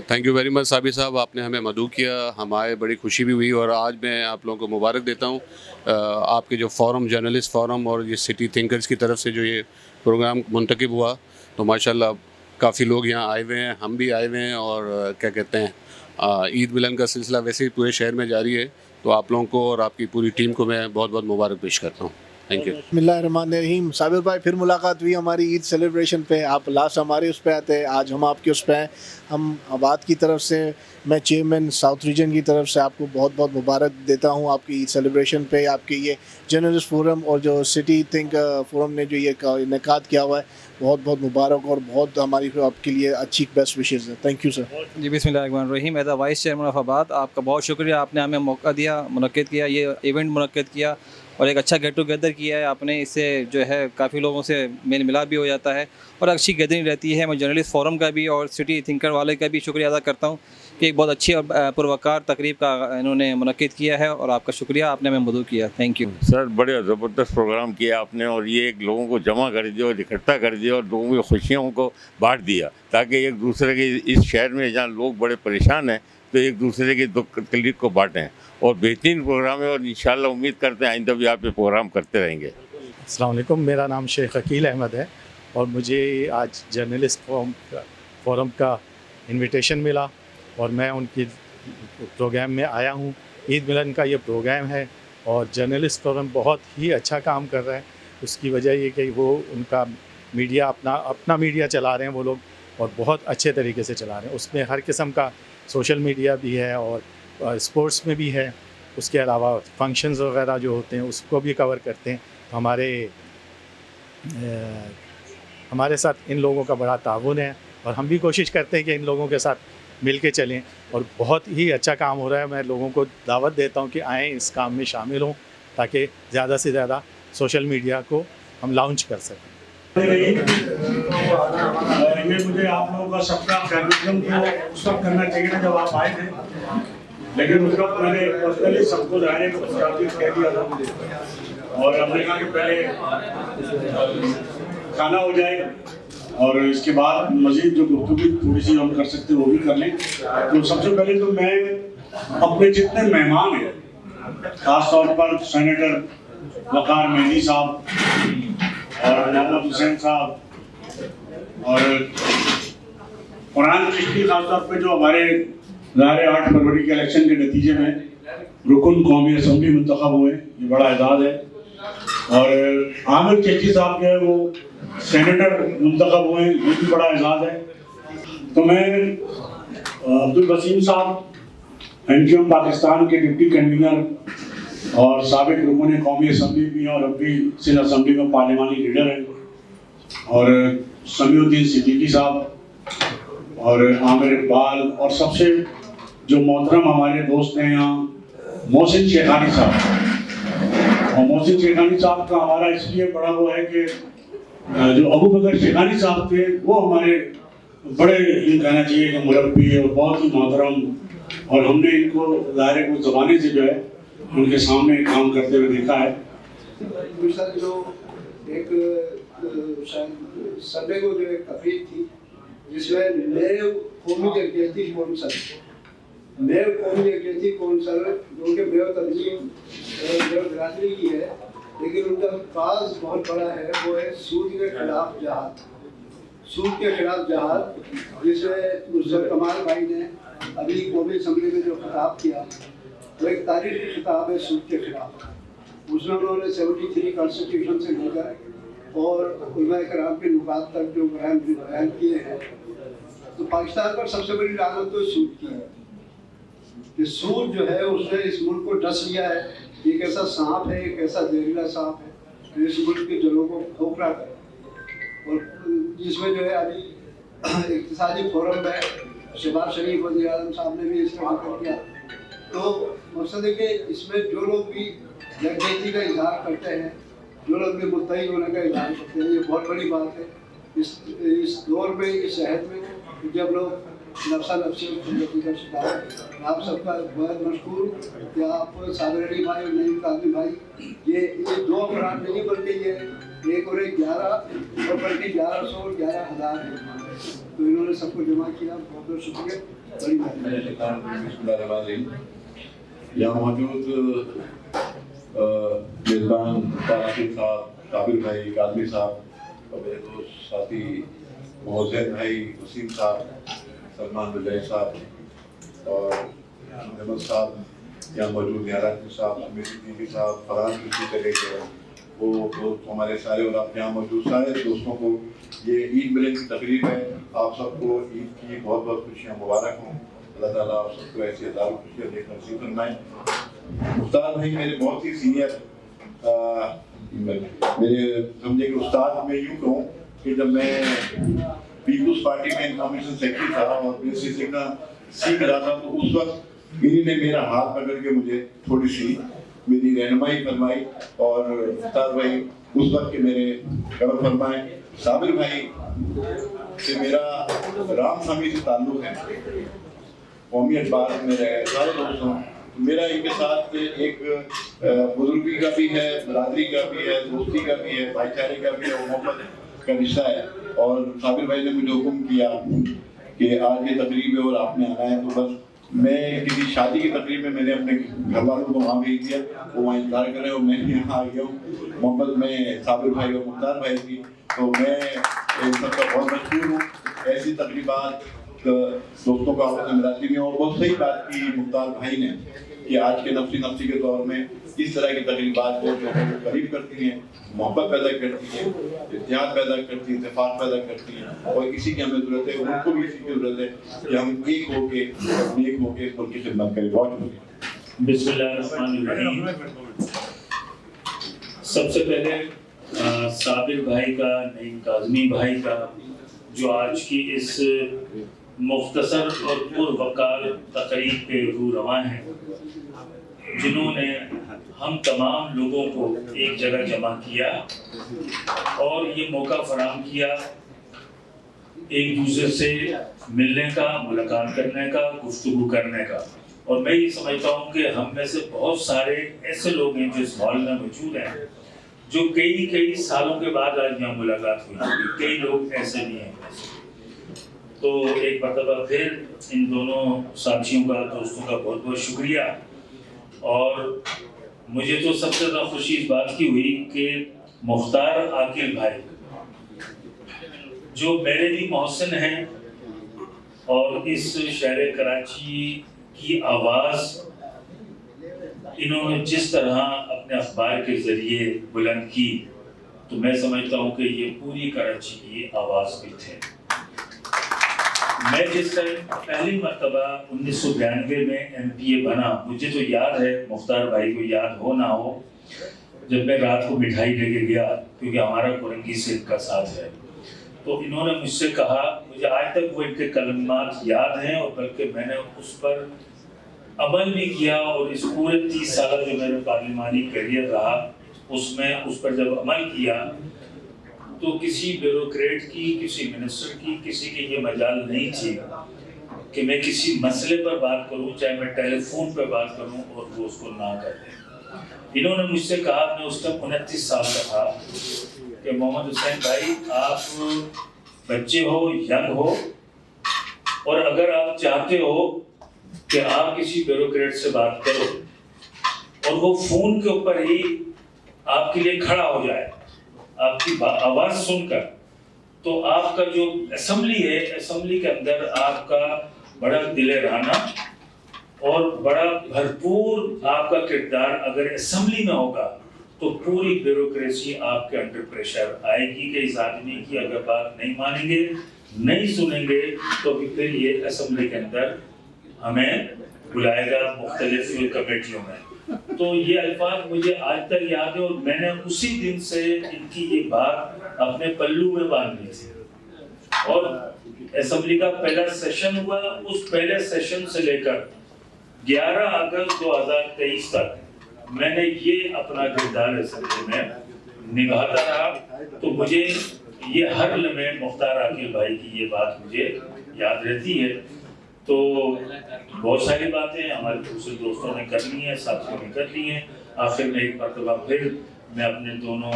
Thank you very much صابر صاحب، آپ نے ہمیں مدعو کیا، ہمارے بڑی خوشی بھی ہوئی، اور آج میں آپ لوگوں کو مبارک دیتا ہوں آپ کے جو فورم، جرنلسٹ فورم اور یہ سٹی تھنکرز کی طرف سے جو یہ پروگرام منتخب ہوا، تو ماشاءاللہ کافی لوگ یہاں آئے ہوئے ہیں، ہم بھی آئے ہوئے ہیں، اور کیا کہتے ہیں عید ملن کا سلسلہ ویسے ہی پورے شہر میں جاری ہے، تو آپ لوگوں کو اور آپ کی پوری ٹیم کو میں بہت بہت مبارک پیش کرتا ہوں. Thank you. بسم اللہ الرحمن الرحیم. صابر بھائی پھر ملاقات ہوئی ہماری عید سیلیبریشن پہ. آپ لاسٹ ہمارے اس پہ آتے، آج ہم آپ کے اس پہ ہیں. ہم آباد کی طرف سے، میں چیئرمین ساؤتھ ریجن کی طرف سے آپ کو بہت بہت مبارک دیتا ہوں آپ کی عید سیلیبریشن پہ. آپ کے یہ جرنلسٹ فورم اور جو سٹی تھنک فورم نے جو یہ انعقاد کیا ہوا ہے، بہت بہت مبارک، اور بہت ہماری آپ کے لیے اچھی بیسٹ وشیز ہیں. Thank you sir. جی بسم اللہ الرحمن الرحیم. As a vice chairman of آباد، آپ کا بہت شکریہ، آپ نے ہمیں موقع دیا، منعقد کیا، یہ ایونٹ منعقد کیا، اور ایک اچھا گیٹ ٹوگیدر کیا ہے آپ نے. اس سے جو ہے کافی لوگوں سے میل ملاپ بھی ہو جاتا ہے اور اچھی گیدرنگ رہتی ہے. میں جرنلسٹ فورم کا بھی اور سٹی تھنکر والے کا بھی شکریہ ادا کرتا ہوں کہ ایک بہت اچھی اور پروقار تقریب کا انہوں نے منعقد کیا ہے، اور آپ کا شکریہ، آپ نے ہمیں مدعو کیا. تھینک یو سر. بڑے زبردست پروگرام کیا آپ نے، اور یہ ایک لوگوں کو جمع کر دیا اور اکٹھا کر دیا، اور لوگوں کی خوشیوں کو بانٹ دیا، تاکہ ایک دوسرے کے اس شہر میں جہاں لوگ بڑے پریشان ہیں تو ایک دوسرے کے دکھ تکلیف کو بانٹیں. اور بہترین پروگرام ہے، اور انشاءاللہ امید کرتے ہیں آئندہ بھی آپ یہ پروگرام کرتے رہیں گے. السلام علیکم. میرا نام شیخ عقیل احمد ہے، اور مجھے آج جرنلسٹ فورم کا انویٹیشن ملا، اور میں ان کی پروگرام میں آیا ہوں. عید ملن کا یہ پروگرام ہے، اور جرنلسٹ فورم بہت ہی اچھا کام کر رہا ہے. اس کی وجہ یہ کہ وہ ان کا میڈیا اپنا میڈیا چلا رہے ہیں وہ لوگ، اور بہت اچھے طریقے سے چلا رہے ہیں. اس میں ہر قسم کا سوشل میڈیا بھی ہے، اور اسپورٹس میں بھی ہے. اس کے علاوہ فنکشنز وغیرہ جو ہوتے ہیں اس کو بھی کور کرتے ہیں. تو ہمارے ساتھ ان لوگوں کا بڑا تعاون ہے، اور ہم بھی کوشش کرتے ہیں کہ ان لوگوں کے ساتھ مل کے چلیں، اور بہت ہی اچھا کام ہو رہا ہے. میں لوگوں کو دعوت دیتا ہوں کہ آئیں، اس کام میں شامل ہوں، تاکہ زیادہ سے زیادہ سوشل میڈیا کو ہم لانچ کر سکیں. یہ مجھے آپ لوگوں کا سب کا فیملیزم کو اس وقت کرنا چاہیے تھا جب آپ آئے تھے، لیکن اس وقت میں نے پرسنلی سب کو ظاہر کہہ دیا تھا، اور ہم نے کہا کہ پہلے کھانا ہو جائے، اور اس کے بعد مزید جو گفتگو تھوڑی سی ہم کر سکتے ہیں وہ بھی کر لیں. تو سب سے پہلے تو میں اپنے جتنے مہمان ہیں، خاص طور پر سینیٹر وقار مہندی صاحب اور محمد حسین صاحب اور قرآن چشتی، خاص طور پہ جو ہمارے ظاہر 8 فروری کے الیکشن کے نتیجے میں رکن قومی اسمبلی منتخب ہوئے، یہ بڑا اعزاز ہے. اور عامر چشتی صاحب جو ہے وہ سینیٹر منتخب ہوئے، یہ بھی بڑا اعزاز ہے. تو میں عبدالوسیم صاحب NGM پاکستان کے ڈپٹی کنوینر اور سابق رکن قومی اسمبلی بھی ہیں، اور اب بھی سندھ اسمبلی میں پارلیمانی لیڈر ہیں، اور سمیع الدین صدیقی صاحب اور عامر اقبال، اور سب سے جو محترم ہمارے دوست ہیں یہاں محسن شیخانی صاحب. اور محسن شیخانی صاحب کا ہمارا اس لیے بڑا وہ ہے کہ جو ابو بکر شیخانی صاحب تھے وہ ہمارے بڑے، یہ کہنا چاہیے کہ مربی اور بہت ہی محترم، اور ہم نے ان کو ظاہر کو زمانے سے جو ہے ان کے سامنے کام کرتے ہوئے دیکھا ہے. جو ایک سنڈے کو جو ایک تقریب تھی جس میں نئے قومی یکجہتی کونسل جو کہ میو تنظیم میو برادری کی ہے، لیکن ان کا کاز بہت بڑا ہے، وہ ہے سود کے خلاف جہاد، جس میں نصرت کمال بھائی نے ابھی قومی اسمبلی میں جو خطاب کیا وہ ایک تاریخی خطاب ہے سود کے خلاف. اس میں انہوں نے 73 کانسٹیٹیوشن سے لے کر اور علماء کرام کے نکات تک جو بیان کیے ہیں. تو پاکستان پر سب سے بڑی لعنت تو سود کی ہے کہ سود جو ہے اس نے اس ملک کو ڈس لیا ہے. ایک ایسا سانپ ہے، ایک ایسا زہریلا سانپ ہے جو اس ملک کے جلوں کو کھوکھلا کرے. اور جس میں جو ہے ابھی اقتصادی فورم میں شہباز شریف وزیر اعظم صاحب نے بھی اس کا ذکر کیا. تو مقصد ہے کہ اس میں جو لوگ بھی یکجہتی کا اظہار کرتے ہیں، جو لوگ بھی متحد ہونے کا اظہار کرتے ہیں، یہ بہت بڑی بات ہے اس دور میں، اس عہد میں، جب لوگ نفسا نفسی کا شکار ہے. آپ سب کا بہت مشکور کہ آپ صابر علی بھائی اور نعیم قادری بھائی، یہ دو افراد نہیں بلکہ یہ 1 और 1 11 और बल्कि 1100 और 11,000 है। तो इन्होंने सबको जमा किया, बहुत बहुत शुक्रिया, बड़ी मेहरबानी। यहाँ मौजूद मेज़बान ताराकिब साहब, काबिल भाई, कादरी साहब और मेरे दोस्त साथी मोहसिन भाई, वसीम साहब, सलमान बिल्लाई साहब और अहमद साहब, यहाँ मौजूद यारानी साहब, अमीर दीदी साहब, फरहान किसी चले गए, वो दोस्त हमारे सारे, और आप यहाँ मौजूद सारे दोस्तों को ये ईद मिलन की तकरीब है। आप सबको ईद की बहुत बहुत खुशियाँ मुबारक हों। अल्लाह ताला आप सबको ऐसी हज़ारों खुशियाँ देख नसीब फरमाएं। उस्ताद भाई मेरे बहुत ही सीनियर, मेरे समझे कि उस्ताद मैं यूँ कहूँ कि जब मैं पीपल्स पार्टी में इन्फॉर्मेशन सेक्रेटरी था और बेसिक सीखना सीख रहा था, तो उस वक्त इन्हीं ने मेरा हाथ पकड़ के मुझे थोड़ी सी मेरी रहनुमाई फरमाई और उस्ताद भाई उस वक्त के मेरे कदम फरमाए। साबिर भाई से मेरा राम स्वामी से ताल्लुक़ है, कौमी अखबार में रहे सारे दोस्तों, मेरा इनके साथ एक बुजुर्गी का भी है, बरादरी का भी है, दोस्ती का भी है, भाईचारे का भी है, मोहब्बत का रिश्ता है। और साबिर भाई ने मुझे हुक्म किया कि आज ये तकरीब है और आपने आना है, तो बस मैं किसी शादी की तकरीब में मैंने अपने घर वालों को वहाँ भेज दिया, वो वहाँ इंतजार कर रहे हो, मैं यहाँ आ गया हूँ। मोहब्बत में साबिर भाई और मुख्तार भाई की, तो मैं इन सबका बहुत मशहूर हूँ। ऐसी तकरीबात दोस्तों को आपस में मिलाती हैं। और बहुत सही बात की मुख्तार भाई ने कि आज के नफसी के दौर में इस तरह की तकरीबात को जो है करीब करती हैं, मोहब्बत पैदा करती हैं, इत्तेहाद पैदा करती हैं, इत्तेफाक पैदा करती हैं। और इसी की हमें ज़रूरत है, उनको भी इसी की ज़रूरत है कि हम एक होके उनकी खिदमत करें। बहुत शुक्रिया। बिस्मिल्लाहिर्रहमानिर्रहीम। सबसे पहले साबिर भाई का, नईम काज़मी भाई का, जो आज की इस मुख्तसर और पुरवकार तकरीब पे रू रवां हैं, जिन्होंने हम तमाम लोगों को एक जगह जमा किया और ये मौका फराहम किया एक दूसरे से मिलने का, मुलाकात करने का, गुफ्तगू करने का। और मैं ये समझता हूँ कि हम में से बहुत सारे ऐसे लोग हैं जो इस हॉल में मौजूद हैं, जो कई सालों के बाद आज यहाँ मुलाकात हुई होगी। कई लोग ऐसे भी हैं। तो एक मरतबा फिर इन दोनों साथियों का, दोस्तों का बहुत बहुत शुक्रिया। और मुझे तो सबसे ज़्यादा खुशी इस बात की हुई कि मुख्तार आकिल भाई, जो मेरे भी मोहसिन हैं और इस शहर कराची की आवाज़ इन्होंने जिस तरह अपने अखबार के ज़रिए बुलंद की, तो मैं समझता हूँ कि ये पूरी कराची की आवाज़ भी थे। मैं जिस टाइम पहली मरतबा 1992 में MPA बना, मुझे तो याद है, मुख्तार भाई को याद हो ना हो, जब मैं रात को मिठाई लेके गया, क्योंकि हमारा कुरंगी से इनका साथ है, तो इन्होंने मुझसे कहा, मुझे आज तक वो इनके कलमात याद हैं और बल्कि मैंने उस पर अमल भी किया। और इस पूरे 30 साल जो मेरा पार्लिमानी करियर रहा, उसमें उस पर जब अमल किया, तो किसी ब्यूरोक्रेट की, किसी मिनिस्टर की, किसी की ये मजाल नहीं थी कि मैं किसी मसले पर बात करूं, चाहे मैं टेलीफोन पर बात करूं, और वो उसको ना कर दे। इन्होंने मुझसे कहा, मैं उस टाइम 29 साल का था, कि मोहम्मद हुसैन भाई, आप बच्चे हो, यंग हो, और अगर आप चाहते हो कि आप किसी ब्यूरोक्रेट से बात करो और वो फ़ोन के ऊपर ही आपके लिए खड़ा हो जाए आपकी आवाज़ सुनकर, तो आपका जो असेंबली है, असेंबली के अंदर आपका बड़ा दिले राना और बड़ा भरपूर आपका किरदार अगर असेंबली में होगा, तो पूरी ब्यूरोक्रेसी आपके अंडर प्रेशर आएगी कि इस आदमी की अगर बात नहीं मानेंगे, नहीं सुनेंगे, तो फिर ये असेंबली के अंदर हमें बुलाएगा मुख्तलिफ कमेटियों में। तो ये अल्फाज मुझे आज तक याद है और मैंने उसी दिन से इनकी ये बात अपने पल्लू में बांध ली थी। और असेंबली का पहला सेशन हुआ, उस पहले सेशन से लेकर 11 अगस्त 2023 तक मैंने ये अपना किरदार असेंबली में निभाता रहा। तो मुझे ये हर लम्हे मुख्तार आकिल भाई की ये बात मुझे याद रहती है। तो बहुत सारी बातें हमारे दूसरे दोस्तों ने कर ली हैं, साथियों ने कर ली हैं। आखिर में एक मरतबा फिर मैं अपने दोनों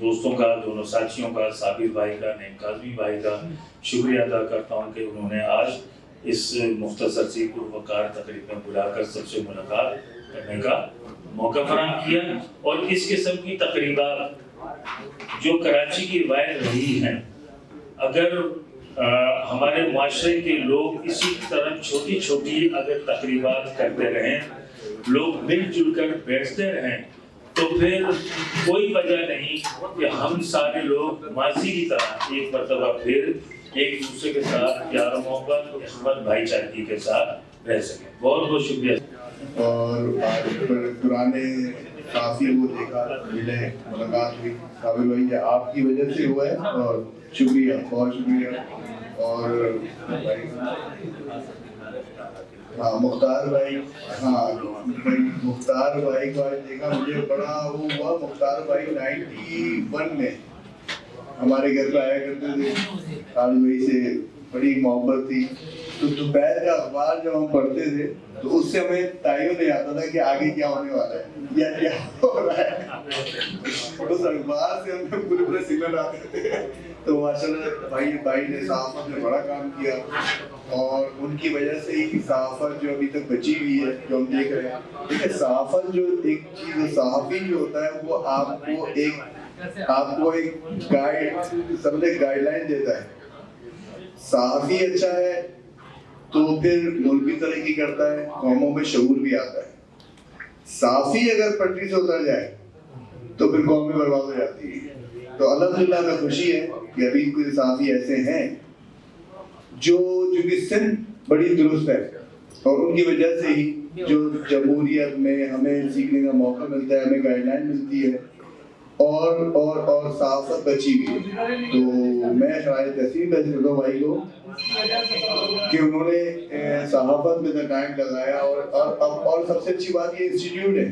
दोस्तों का, दोनों साथियों का, साबिर भाई का, नईम काज़मी भाई का शुक्रिया अदा करता हूँ कि उन्होंने आज इस मुख्तसर सी पुरवकार तकरीब में बुलाकर सबसे मुलाकात करने का मौका फराहम किया। और इस किस्म की तकरीबात जो कराची की रवायत रही हैं, अगर हमारे माशरे के लोग इसी तरह छोटी छोटी अगर तकरीबात करते रहें, लोग मिलजुल कर बैठते रहें, तो फिर कोई वजह नहीं कि हम सारे लोग माजी की तरह एक मरतबा फिर एक दूसरे के साथ प्यार मोहब्बत रहमत भाईचारगी के साथ रह सकें। बहुत बहुत शुक्रिया। और आज पुराने काफ़ी वो देखा, मिले, मुलाकात हुई। काबिल भाई ये आपकी वजह से हुआ है और शुक्रिया, बहुत शुक्रिया। और हाँ मुख्तार भाई, हाँ भाई मुख्तार भाई को आज देखा, मुझे बड़ा वो हुआ। मुख्तार भाई 91 में हमारे घर पे आया करते थे, काबिल भाई से बड़ी मोहब्बत थी। तो दोपहर का अखबार जब हम पढ़ते थे तो उससे हमें तायुन नहीं आता था कि आगे क्या होने वाला है या क्या हो रहा है। उस अखबार से हमें पूरे पूरे सिग्नल आते थे। तो माशाल्लाह भाई ने सहाफत में बड़ा काम किया और उनकी वजह से ही सहाफत जो अभी तक बची हुई है, जो हम देख रहे हैं। देखिए सहाफत जो एक चीज़, सहाफ़ी जो होता है वो आपको एक गाइड, समझे गाइडलाइन देता है। सहाफ़ी अच्छा है तो फिर मुल्क भी तरक्की करता है, कौमों में शऊर भी आता है। सहाफ़ी अगर पटरी से उतर जाए तो फिर कौमें बर्बाद हो जाती है। तो अल्हम्दुलिल्लाह में खुशी है कि अभी कुछ सहाफ़ी ऐसे हैं जिनकी सिंध बड़ी दुरुस्त है और उनकी वजह से ही जो जमहूरियत में हमें सीखने का मौका मिलता है, हमें गाइडलाइन मिलती है और सहाफत बची हुई है। तो मैं शायद तस्लीम करता हूँ भाई को कि उन्होंने सहाफत में टाइम लगाया और सबसे अच्छी बात ये इंस्टीट्यूट है,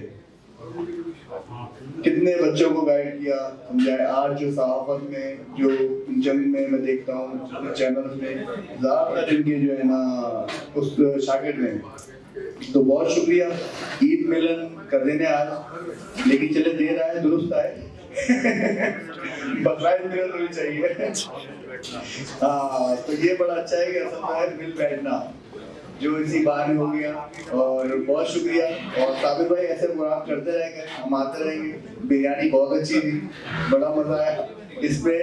कितने बच्चों को गाइड किया, समझाया। आज जो सहाफत में जो जंग में मैं देखता हूँ चैनल में ज़्यादातर जिनके जो है ना उस शागिर्द में, तो बहुत शुक्रिया। ईद मिलन कर देने आज, लेकिन चले देर आए दुरुस्त आए। बकराईद मिलन होनी चाहिए। हाँ तो ये बड़ा अच्छा है कि असल मिल बैठना जो इसी बहाने हो गया। और बहुत शुक्रिया। और साबिर भाई ऐसे प्रोग्राम करते रहेंगे, हम आते रहेंगे। बिरयानी बहुत अच्छी थी, बड़ा मजा आया इसमें।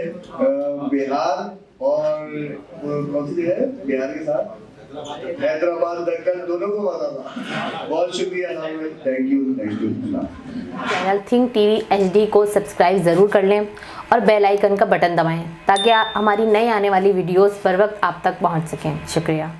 बिहार और कौन सी जगह है बिहार के साथ, हैदराबाद, दक्कन, दोनों को मजा था। बहुत शुक्रिया, thank you. Channel think TV HD को सब्सक्राइब ज़रूर कर लें और बेल आइकन का बटन दबाएं ताकि हमारी नई आने वाली वीडियोस पर वक्त आप तक पहुंच सकें। शुक्रिया।